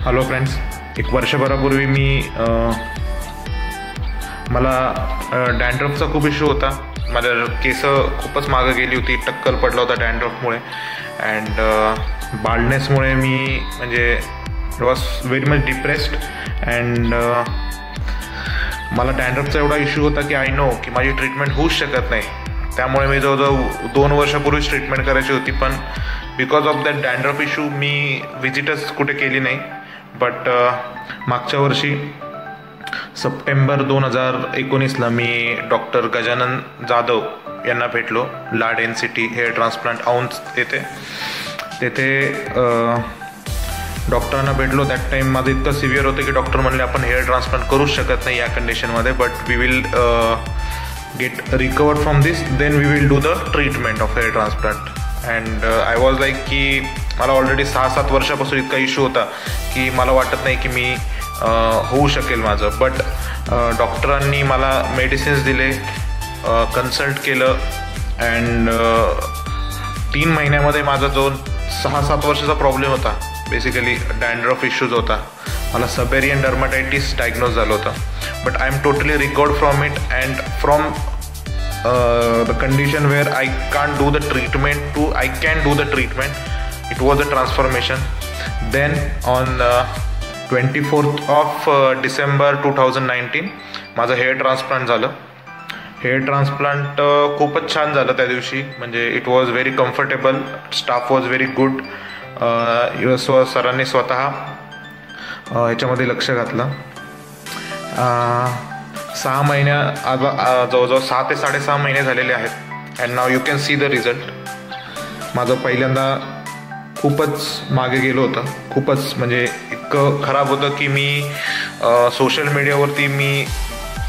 Hello friends, एक वर्षभरापूर्वी मला डॅन्ड्रफचा खूप इश्यू होता. माझ्या केस खूपच मागं गेली होती, टक्कल पडला होता डॅन्ड्रफमुळे. अँड बाल्डनेसमुळे मी म्हणजे was very much depressed. And मला डॅन्ड्रफचा एवढा इश्यू होता की आय नो की माझी ट्रीटमेंट होऊच शकत नाही. त्यामुळे मी जवळजवळ 2 वर्षापूर्वीच ट्रीटमेंट करायची होती, पण because of that dandruff issue मी विजिटच कुठे केली नाही. बट मागच्या वर्षी सप्टेंबर 2019ला मी डॉक्टर गजानन जाधव यांना भेटलो. ला डेन्सिटी हेअर ट्रान्सप्लांट औंध तेथे डॉक्टरांना भेटलो. दॅट टाईम माझं इतकं सिव्हिअर होतं की डॉक्टर म्हणले आपण हेअर ट्रान्सप्लांट करूच शकत नाही या कंडिशनमध्ये, but we will get recovered from this, then we will do the treatment of hair transplant. And I was like की मला ऑलरेडी 6-7 वर्षापासून इतका इश्यू होता की मला वाटत नाही की मी होऊ शकेल माझं. बट डॉक्टरांनी मला मेडिसिन्स दिले, कन्सल्ट केलं. अँड 3 महिन्यामध्ये माझा जो 6-7 वर्षाचा प्रॉब्लेम होता, बेसिकली डॅन्ड्रफ इश्यूज होता, मला सबेरियन डर्माटायटिस डायग्नोज झालं होतं. But I am totally recovered from it. And from the condition where I can't do the treatment to I can do the treatment, it was a transformation. Then on 24th of December 2019 माझं hair transplant झालं. Hair transplant खूपच छान झालं त्या दिवशी. म्हणजे it was very comfortable, staff was very good. सरांनी स्वतः ह्याच्यामध्ये लक्ष घातलं. 6 महिन्या जवळजवळ 6 ते 6.5 महिने झालेले आहेत. And now you can see the result. माझं पहिल्यांदा खूपच मागे गेलो होतं, खूपच म्हणजे इतकं खराब होतं की मी सोशल मीडियावरती मी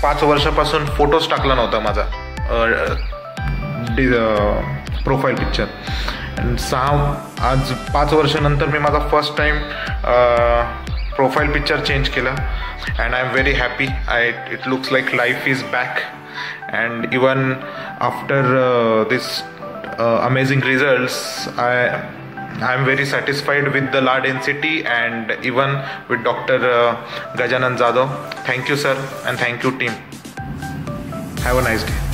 5 वर्षापासून फोटोज टाकला नव्हता माझा प्रोफाईल पिक्चर. अँड आज 5 वर्षानंतर मी माझा first time profile picture change केला. And I'm very happy. It looks like life is back. And even after this amazing results, I'm very satisfied with the La Density and even with Dr. Gajanan Jadhav. Thank you, sir, and thank you, team. Have a nice day.